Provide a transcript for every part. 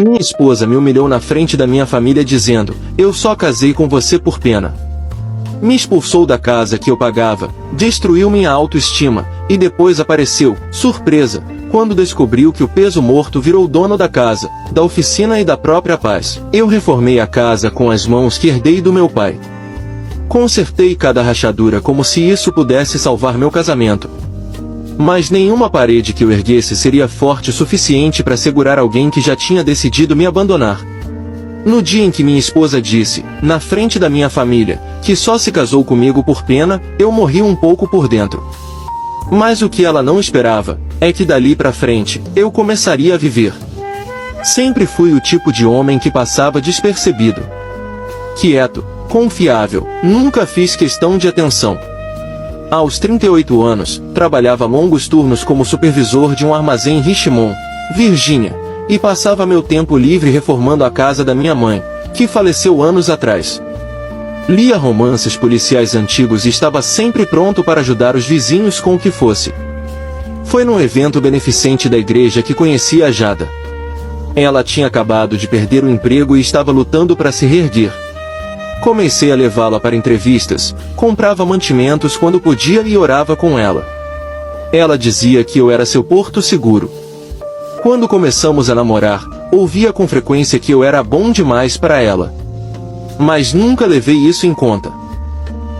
Minha esposa me humilhou na frente da minha família dizendo: eu só casei com você por pena. Me expulsou da casa que eu pagava, destruiu minha autoestima, e depois apareceu, surpresa, quando descobriu que o peso morto virou dono da casa, da oficina e da própria paz. Eu reformei a casa com as mãos que herdei do meu pai. Consertei cada rachadura como se isso pudesse salvar meu casamento. Mas nenhuma parede que eu erguesse seria forte o suficiente para segurar alguém que já tinha decidido me abandonar. No dia em que minha esposa disse, na frente da minha família, que só se casou comigo por pena, eu morri um pouco por dentro. Mas o que ela não esperava, é que dali pra frente, eu começaria a viver. Sempre fui o tipo de homem que passava despercebido. Quieto, confiável, nunca fiz questão de atenção. Aos 38 anos, trabalhava longos turnos como supervisor de um armazém em Richmond, Virgínia, e passava meu tempo livre reformando a casa da minha mãe, que faleceu anos atrás. Lia romances policiais antigos e estava sempre pronto para ajudar os vizinhos com o que fosse. Foi num evento beneficente da igreja que conheci a Jada. Ela tinha acabado de perder o emprego e estava lutando para se reerguer. Comecei a levá-la para entrevistas, comprava mantimentos quando podia e orava com ela. Ela dizia que eu era seu porto seguro. Quando começamos a namorar, ouvia com frequência que eu era bom demais para ela. Mas nunca levei isso em conta.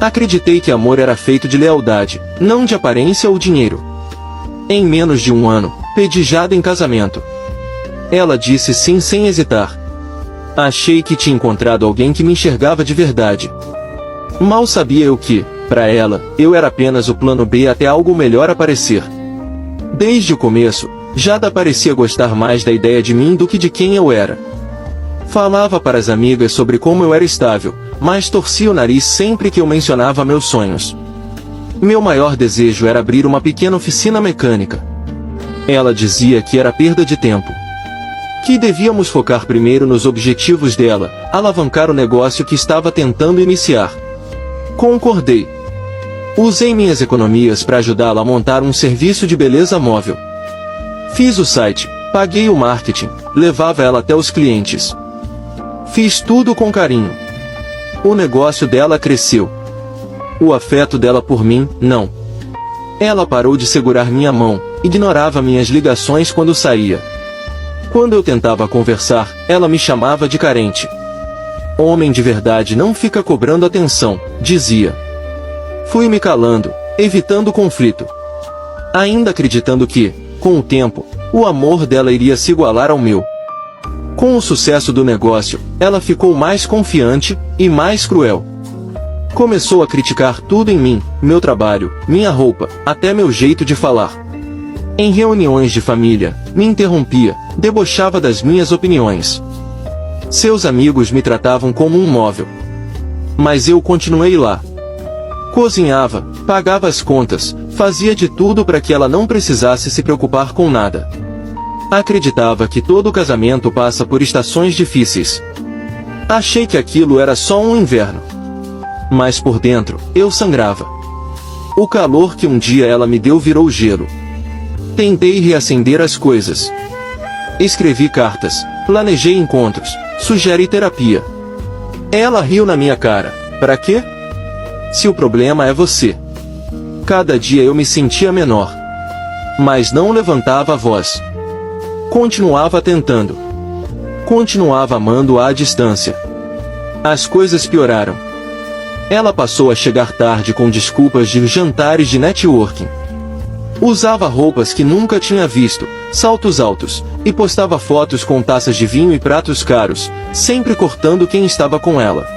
Acreditei que amor era feito de lealdade, não de aparência ou dinheiro. Em menos de um ano, pedi Jada em casamento. Ela disse sim sem hesitar. Achei que tinha encontrado alguém que me enxergava de verdade. Mal sabia eu que, para ela, eu era apenas o plano B até algo melhor aparecer. Desde o começo, Jada parecia gostar mais da ideia de mim do que de quem eu era. Falava para as amigas sobre como eu era estável, mas torcia o nariz sempre que eu mencionava meus sonhos. Meu maior desejo era abrir uma pequena oficina mecânica. Ela dizia que era perda de tempo. Que devíamos focar primeiro nos objetivos dela, alavancar o negócio que estava tentando iniciar. Concordei. Usei minhas economias para ajudá-la a montar um serviço de beleza móvel. Fiz o site, paguei o marketing, levava ela até os clientes. Fiz tudo com carinho. O negócio dela cresceu. O afeto dela por mim, não. Ela parou de segurar minha mão, ignorava minhas ligações quando saía. Quando eu tentava conversar, ela me chamava de carente. Homem de verdade não fica cobrando atenção, dizia. Fui me calando, evitando conflito. Ainda acreditando que, com o tempo, o amor dela iria se igualar ao meu. Com o sucesso do negócio, ela ficou mais confiante e mais cruel. Começou a criticar tudo em mim, meu trabalho, minha roupa, até meu jeito de falar. Em reuniões de família, me interrompia, debochava das minhas opiniões. Seus amigos me tratavam como um móvel. Mas eu continuei lá. Cozinhava, pagava as contas, fazia de tudo para que ela não precisasse se preocupar com nada. Acreditava que todo casamento passa por estações difíceis. Achei que aquilo era só um inverno. Mas por dentro, eu sangrava. O calor que um dia ela me deu virou gelo. Tentei reacender as coisas. Escrevi cartas, planejei encontros, sugeri terapia. Ela riu na minha cara. Pra quê? Se o problema é você. Cada dia eu me sentia menor. Mas não levantava a voz. Continuava tentando. Continuava amando à distância. As coisas pioraram. Ela passou a chegar tarde com desculpas de jantares de networking. Usava roupas que nunca tinha visto, saltos altos, e postava fotos com taças de vinho e pratos caros, sempre cortando quem estava com ela.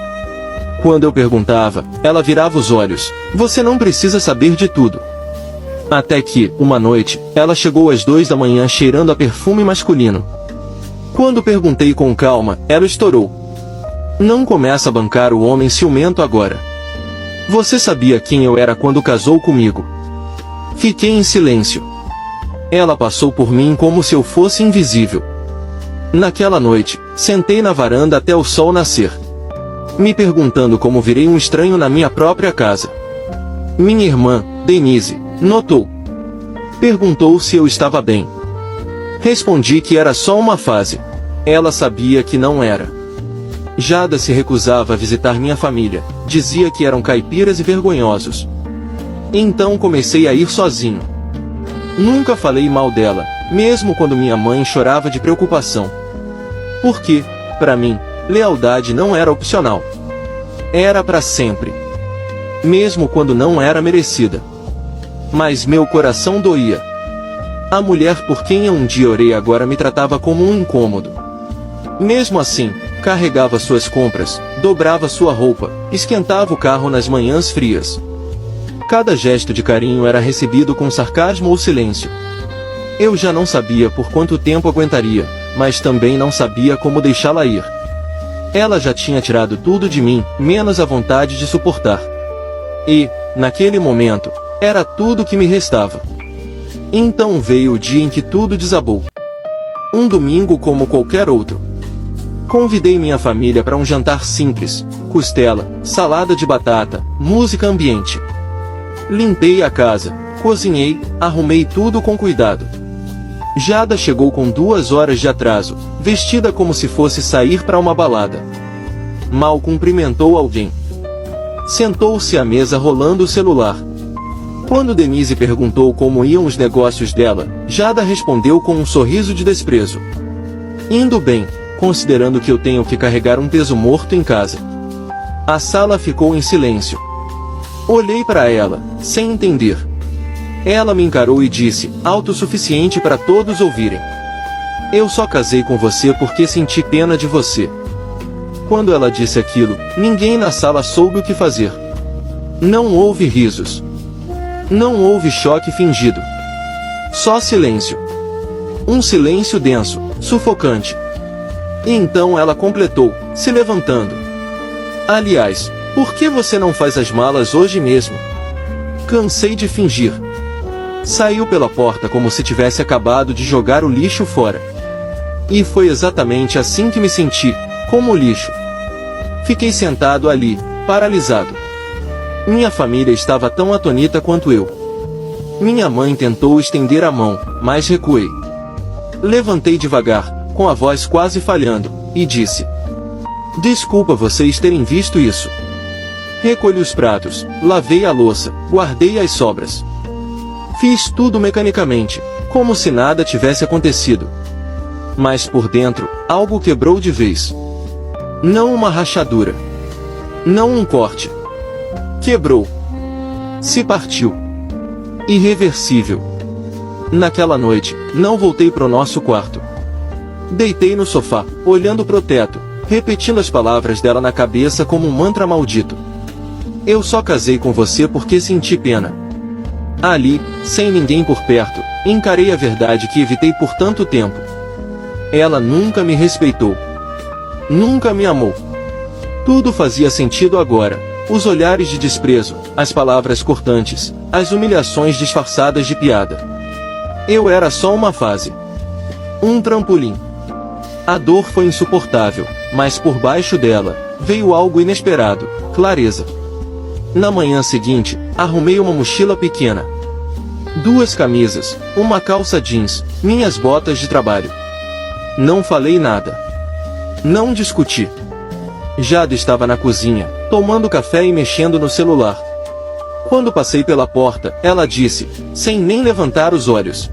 Quando eu perguntava, ela virava os olhos. Você não precisa saber de tudo. Até que, uma noite, ela chegou às 2 da manhã cheirando a perfume masculino. Quando perguntei com calma, ela estourou. Não começa a bancar o homem ciumento agora. Você sabia quem eu era quando casou comigo. Fiquei em silêncio. Ela passou por mim como se eu fosse invisível. Naquela noite, sentei na varanda até o sol nascer. Me perguntando como virei um estranho na minha própria casa. Minha irmã, Denise, notou. Perguntou se eu estava bem. Respondi que era só uma fase. Ela sabia que não era. Jada se recusava a visitar minha família, dizia que eram caipiras e vergonhosos. Então comecei a ir sozinho. Nunca falei mal dela, mesmo quando minha mãe chorava de preocupação. Porque, para mim, lealdade não era opcional. Era para sempre. Mesmo quando não era merecida. Mas meu coração doía. A mulher por quem eu um dia orei agora me tratava como um incômodo. Mesmo assim, carregava suas compras, dobrava sua roupa, esquentava o carro nas manhãs frias. Cada gesto de carinho era recebido com sarcasmo ou silêncio. Eu já não sabia por quanto tempo aguentaria, mas também não sabia como deixá-la ir. Ela já tinha tirado tudo de mim, menos a vontade de suportar. E, naquele momento, era tudo que me restava. Então veio o dia em que tudo desabou. Um domingo como qualquer outro. Convidei minha família para um jantar simples, costela, salada de batata, música ambiente. Limpei a casa, cozinhei, arrumei tudo com cuidado. Jada chegou com 2 horas de atraso, vestida como se fosse sair para uma balada. Mal cumprimentou alguém. Sentou-se à mesa rolando o celular. Quando Denise perguntou como iam os negócios dela, Jada respondeu com um sorriso de desprezo. Indo bem, considerando que eu tenho que carregar um peso morto em casa. A sala ficou em silêncio. Olhei para ela, sem entender. Ela me encarou e disse, autossuficiente para todos ouvirem. Eu só casei com você porque senti pena de você. Quando ela disse aquilo, ninguém na sala soube o que fazer. Não houve risos. Não houve choque fingido. Só silêncio. Um silêncio denso, sufocante. E então ela completou, se levantando. Aliás, por que você não faz as malas hoje mesmo? Cansei de fingir. Saiu pela porta como se tivesse acabado de jogar o lixo fora. E foi exatamente assim que me senti, como lixo. Fiquei sentado ali, paralisado. Minha família estava tão atonita quanto eu. Minha mãe tentou estender a mão, mas recuei. Levantei devagar, com a voz quase falhando, e disse: desculpa vocês terem visto isso. Recolhi os pratos, lavei a louça, guardei as sobras. Fiz tudo mecanicamente, como se nada tivesse acontecido. Mas por dentro, algo quebrou de vez. Não uma rachadura. Não um corte. Quebrou. Se partiu. Irreversível. Naquela noite, não voltei pro nosso quarto. Deitei no sofá, olhando pro teto, repetindo as palavras dela na cabeça como um mantra maldito. Eu só casei com você porque senti pena. Ali, sem ninguém por perto, encarei a verdade que evitei por tanto tempo. Ela nunca me respeitou. Nunca me amou. Tudo fazia sentido agora. Os olhares de desprezo, as palavras cortantes, as humilhações disfarçadas de piada. Eu era só uma fase. Um trampolim. A dor foi insuportável, mas por baixo dela, veio algo inesperado, clareza. Na manhã seguinte, arrumei uma mochila pequena. 2 camisas, uma calça jeans, minhas botas de trabalho. Não falei nada. Não discuti. Jada estava na cozinha, tomando café e mexendo no celular. Quando passei pela porta, ela disse, sem nem levantar os olhos: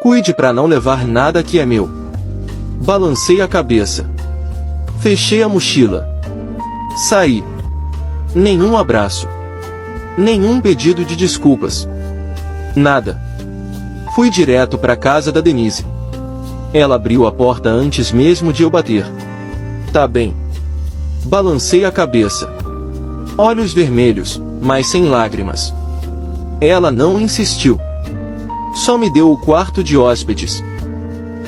cuide para não levar nada que é meu. Balancei a cabeça. Fechei a mochila. Saí. Nenhum abraço. Nenhum pedido de desculpas. Nada. Fui direto para a casa da Denise. Ela abriu a porta antes mesmo de eu bater. Tá bem. Balancei a cabeça. Olhos vermelhos, mas sem lágrimas. Ela não insistiu. Só me deu o quarto de hóspedes.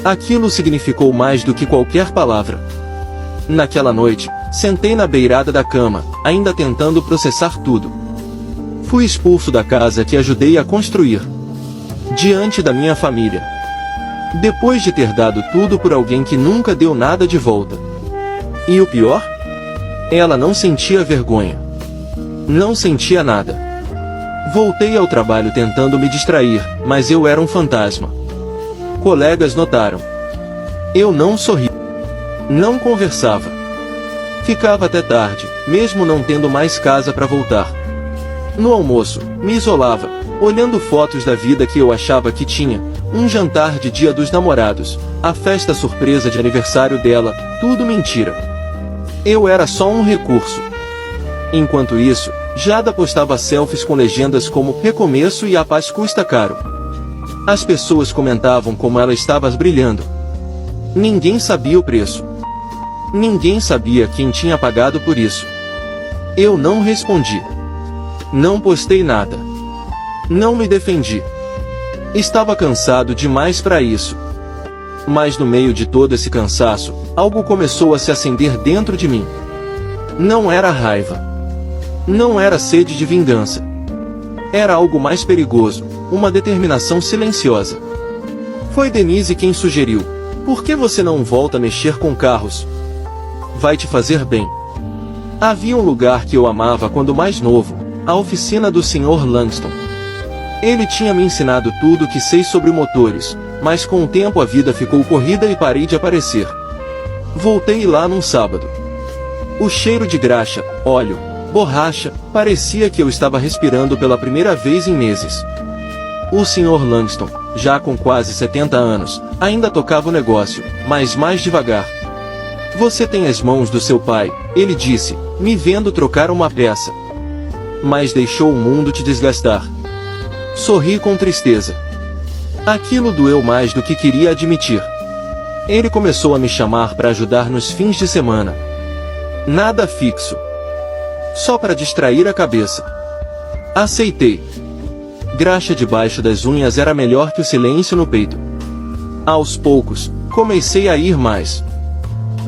Aquilo significou mais do que qualquer palavra. Naquela noite, sentei na beirada da cama, ainda tentando processar tudo. Fui expulso da casa que ajudei a construir. Diante da minha família. Depois de ter dado tudo por alguém que nunca deu nada de volta. E o pior? Ela não sentia vergonha. Não sentia nada. Voltei ao trabalho tentando me distrair, mas eu era um fantasma. Colegas notaram. Eu não sorri. Não conversava. Ficava até tarde, mesmo não tendo mais casa para voltar. No almoço, me isolava, olhando fotos da vida que eu achava que tinha, um jantar de Dia dos Namorados, a festa surpresa de aniversário dela, tudo mentira. Eu era só um recurso. Enquanto isso, Jada postava selfies com legendas como "Recomeço e a paz custa caro". As pessoas comentavam como ela estava brilhando. Ninguém sabia o preço. Ninguém sabia quem tinha pagado por isso. Eu não respondi. Não postei nada. Não me defendi. Estava cansado demais para isso. Mas no meio de todo esse cansaço, algo começou a se acender dentro de mim. Não era raiva. Não era sede de vingança. Era algo mais perigoso, uma determinação silenciosa. Foi Denise quem sugeriu: "Por que você não volta a mexer com carros? Vai te fazer bem." Havia um lugar que eu amava quando mais novo, a oficina do Sr. Langston. Ele tinha me ensinado tudo o que sei sobre motores, mas com o tempo a vida ficou corrida e parei de aparecer. Voltei lá num sábado. O cheiro de graxa, óleo, borracha, parecia que eu estava respirando pela primeira vez em meses. O Sr. Langston, já com quase 70 anos, ainda tocava o negócio, mas mais devagar. "Você tem as mãos do seu pai", ele disse, me vendo trocar uma peça. "Mas deixou o mundo te desgastar." Sorri com tristeza. Aquilo doeu mais do que queria admitir. Ele começou a me chamar para ajudar nos fins de semana. Nada fixo. Só para distrair a cabeça. Aceitei. Graxa debaixo das unhas era melhor que o silêncio no peito. Aos poucos, comecei a ir mais.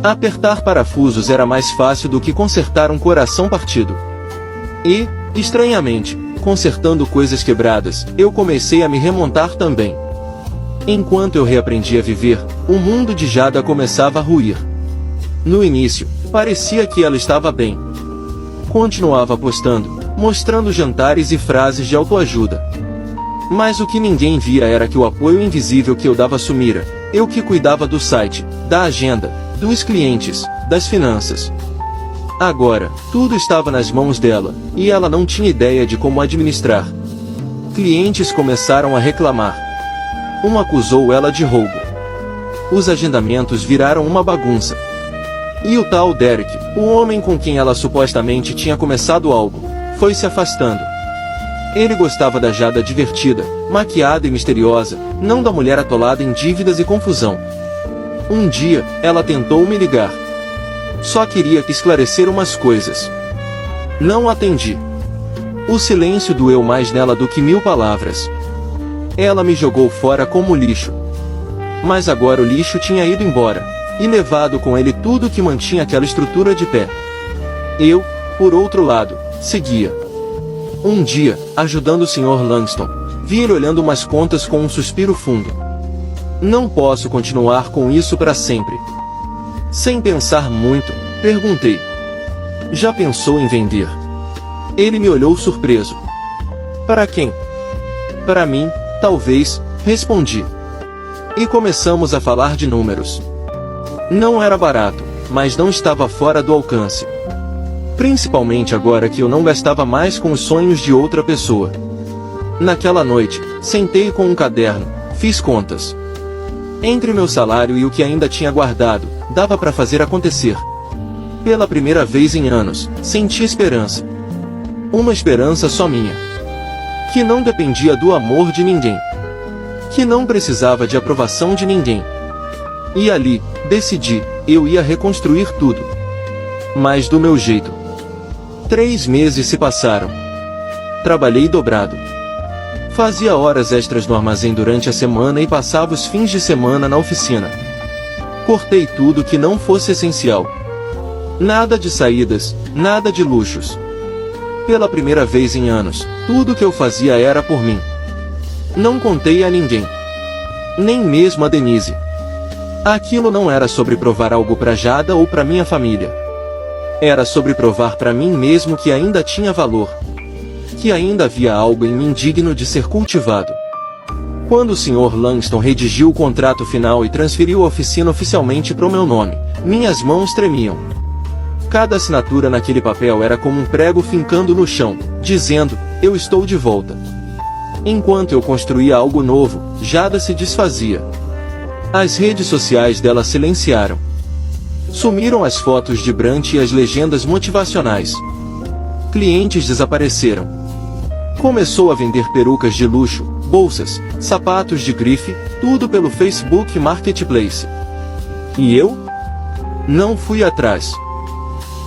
Apertar parafusos era mais fácil do que consertar um coração partido. E, estranhamente, consertando coisas quebradas, eu comecei a me remontar também. Enquanto eu reaprendia a viver, o mundo de Jada começava a ruir. No início, parecia que ela estava bem. Continuava postando, mostrando jantares e frases de autoajuda. Mas o que ninguém via era que o apoio invisível que eu dava sumira, eu que cuidava do site, da agenda, dos clientes, das finanças. Agora, tudo estava nas mãos dela, e ela não tinha ideia de como administrar. Clientes começaram a reclamar. Um acusou ela de roubo. Os agendamentos viraram uma bagunça. E o tal Derek, o homem com quem ela supostamente tinha começado algo, foi se afastando. Ele gostava da Jada divertida, maquiada e misteriosa, não da mulher atolada em dívidas e confusão. Um dia, ela tentou me ligar. Só queria esclarecer umas coisas. Não atendi. O silêncio doeu mais nela do que 1000 palavras. Ela me jogou fora como lixo. Mas agora o lixo tinha ido embora, e levado com ele tudo que mantinha aquela estrutura de pé. Eu, por outro lado, seguia. Um dia, ajudando o Sr. Langston, vi ele olhando umas contas com um suspiro fundo. Não posso continuar com isso para sempre. Sem pensar muito, perguntei: "Já pensou em vender?" Ele me olhou surpreso. "Para quem?" "Para mim, talvez", respondi. E começamos a falar de números. Não era barato, mas não estava fora do alcance. Principalmente agora que eu não gastava mais com os sonhos de outra pessoa. Naquela noite, sentei com um caderno, fiz contas. Entre meu salário e o que ainda tinha guardado, dava para fazer acontecer. Pela primeira vez em anos, senti esperança. Uma esperança só minha. Que não dependia do amor de ninguém. Que não precisava de aprovação de ninguém. E ali, decidi, eu ia reconstruir tudo. Mas do meu jeito. 3 meses se passaram. Trabalhei dobrado. Fazia horas extras no armazém durante a semana e passava os fins de semana na oficina. Cortei tudo que não fosse essencial. Nada de saídas, nada de luxos. Pela primeira vez em anos, tudo que eu fazia era por mim. Não contei a ninguém. Nem mesmo a Denise. Aquilo não era sobre provar algo pra Jada ou pra minha família. Era sobre provar pra mim mesmo que ainda tinha valor. Que ainda havia algo em mim digno de ser cultivado. Quando o Sr. Langston redigiu o contrato final e transferiu a oficina oficialmente para o meu nome, minhas mãos tremiam. Cada assinatura naquele papel era como um prego fincando no chão, dizendo, eu estou de volta. Enquanto eu construía algo novo, Jada se desfazia. As redes sociais dela silenciaram. Sumiram as fotos de Brant e as legendas motivacionais. Clientes desapareceram. Começou a vender perucas de luxo, bolsas, sapatos de grife, tudo pelo Facebook Marketplace. E eu? Não fui atrás.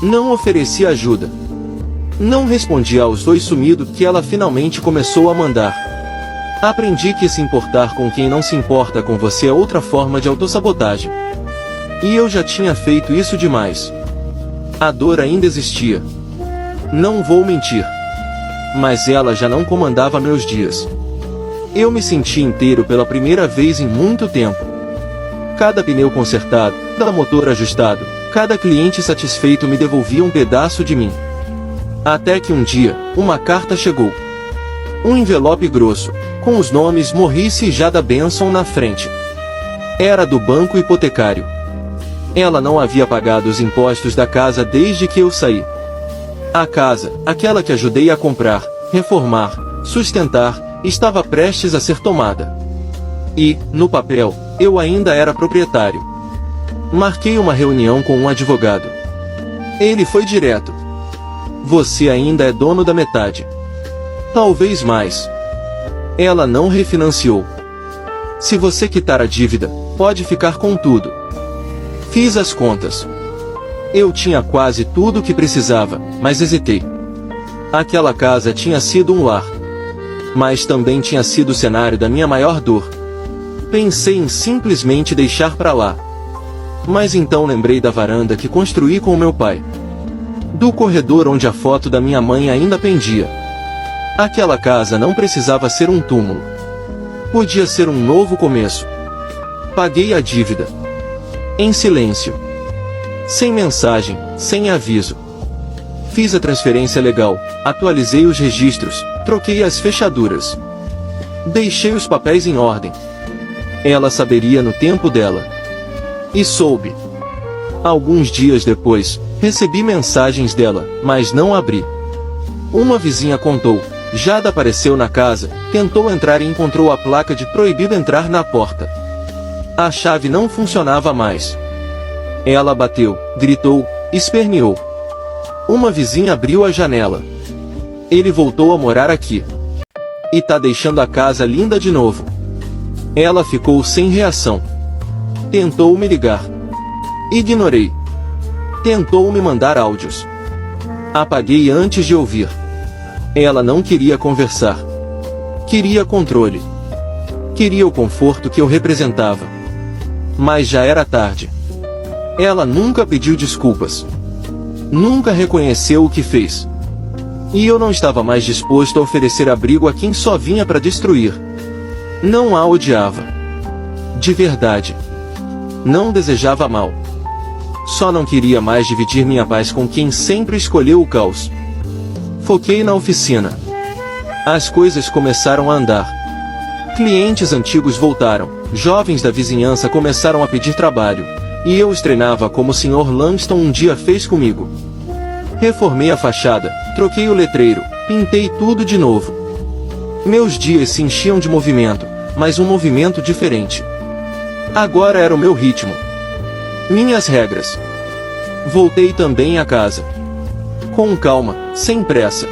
Não ofereci ajuda. Não respondi aos dois sumidos que ela finalmente começou a mandar. Aprendi que se importar com quem não se importa com você é outra forma de autossabotagem. E eu já tinha feito isso demais. A dor ainda existia. Não vou mentir. Mas ela já não comandava meus dias. Eu me senti inteiro pela primeira vez em muito tempo. Cada pneu consertado, cada motor ajustado, cada cliente satisfeito me devolvia um pedaço de mim. Até que um dia, uma carta chegou. Um envelope grosso, com os nomes Morrice e Jada Benson na frente. Era do banco hipotecário. Ela não havia pagado os impostos da casa desde que eu saí. A casa, aquela que ajudei a comprar, reformar, sustentar, estava prestes a ser tomada. E, no papel, eu ainda era proprietário. Marquei uma reunião com um advogado. Ele foi direto. Você ainda é dono da metade. Talvez mais. Ela não refinanciou. Se você quitar a dívida, pode ficar com tudo. Fiz as contas. Eu tinha quase tudo o que precisava, mas hesitei. Aquela casa tinha sido um lar. Mas também tinha sido o cenário da minha maior dor. Pensei em simplesmente deixar pra lá. Mas então lembrei da varanda que construí com o meu pai. Do corredor onde a foto da minha mãe ainda pendia. Aquela casa não precisava ser um túmulo. Podia ser um novo começo. Paguei a dívida. Em silêncio. Sem mensagem, sem aviso. Fiz a transferência legal, atualizei os registros, troquei as fechaduras. Deixei os papéis em ordem. Ela saberia no tempo dela. E soube. Alguns dias depois, recebi mensagens dela, mas não abri. Uma vizinha contou, Jada apareceu na casa, tentou entrar e encontrou a placa de proibido entrar na porta. A chave não funcionava mais. Ela bateu, gritou, esperneou. Uma vizinha abriu a janela. Ele voltou a morar aqui. E tá deixando a casa linda de novo. Ela ficou sem reação. Tentou me ligar. Ignorei. Tentou me mandar áudios. Apaguei antes de ouvir. Ela não queria conversar. Queria controle. Queria o conforto que eu representava. Mas já era tarde. Ela nunca pediu desculpas. Nunca reconheceu o que fez. E eu não estava mais disposto a oferecer abrigo a quem só vinha para destruir. Não a odiava. De verdade. Não desejava mal. Só não queria mais dividir minha paz com quem sempre escolheu o caos. Foquei na oficina. As coisas começaram a andar. Clientes antigos voltaram, jovens da vizinhança começaram a pedir trabalho, e eu os treinava como o Sr. Langston um dia fez comigo. Reformei a fachada, troquei o letreiro, pintei tudo de novo. Meus dias se enchiam de movimento, mas um movimento diferente. Agora era o meu ritmo. Minhas regras. Voltei também à casa. Com calma, sem pressa.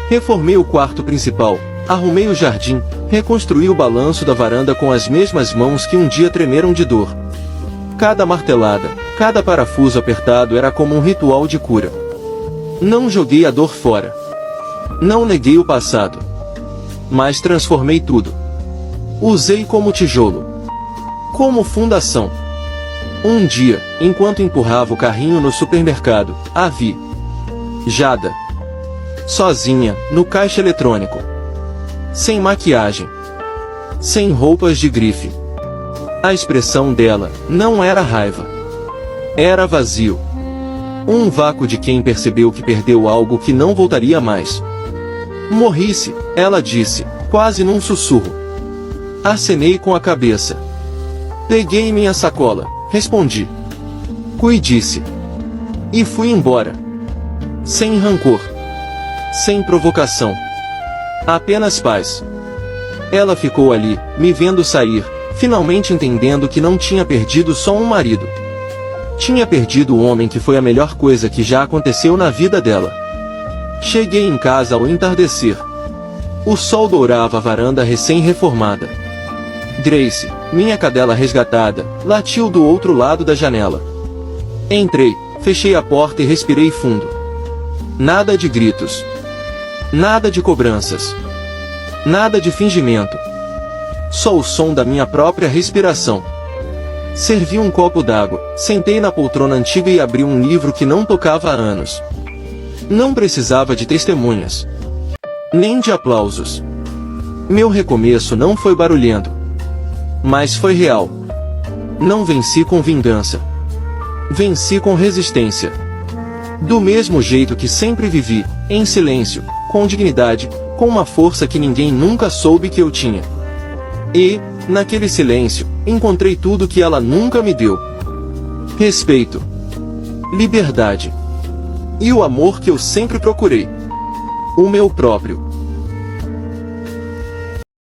Reformei o quarto principal, arrumei o jardim, reconstruí o balanço da varanda com as mesmas mãos que um dia tremeram de dor. Cada martelada, cada parafuso apertado era como um ritual de cura. Não joguei a dor fora. Não neguei o passado. Mas transformei tudo. Usei como tijolo. Como fundação. Um dia, enquanto empurrava o carrinho no supermercado, a vi. Jada. Sozinha, no caixa eletrônico. Sem maquiagem. Sem roupas de grife. A expressão dela não era raiva. Era vazio. Um vácuo de quem percebeu que perdeu algo que não voltaria mais. Morrice, ela disse, quase num sussurro. Acenei com a cabeça. Peguei minha sacola, respondi. Cuide-se. E fui embora. Sem rancor. Sem provocação. Apenas paz. Ela ficou ali, me vendo sair, finalmente entendendo que não tinha perdido só um marido. Tinha perdido o homem que foi a melhor coisa que já aconteceu na vida dela. Cheguei em casa ao entardecer. O sol dourava a varanda recém-reformada. Grace, minha cadela resgatada, latiu do outro lado da janela. Entrei, fechei a porta e respirei fundo. Nada de gritos. Nada de cobranças. Nada de fingimento. Só o som da minha própria respiração. Servi um copo d'água, sentei na poltrona antiga e abri um livro que não tocava há anos. Não precisava de testemunhas. Nem de aplausos. Meu recomeço não foi barulhento. Mas foi real. Não venci com vingança. Venci com resistência. Do mesmo jeito que sempre vivi, em silêncio, com dignidade, com uma força que ninguém nunca soube que eu tinha. E, naquele silêncio, encontrei tudo que ela nunca me deu. Respeito. Liberdade. E o amor que eu sempre procurei. O meu próprio.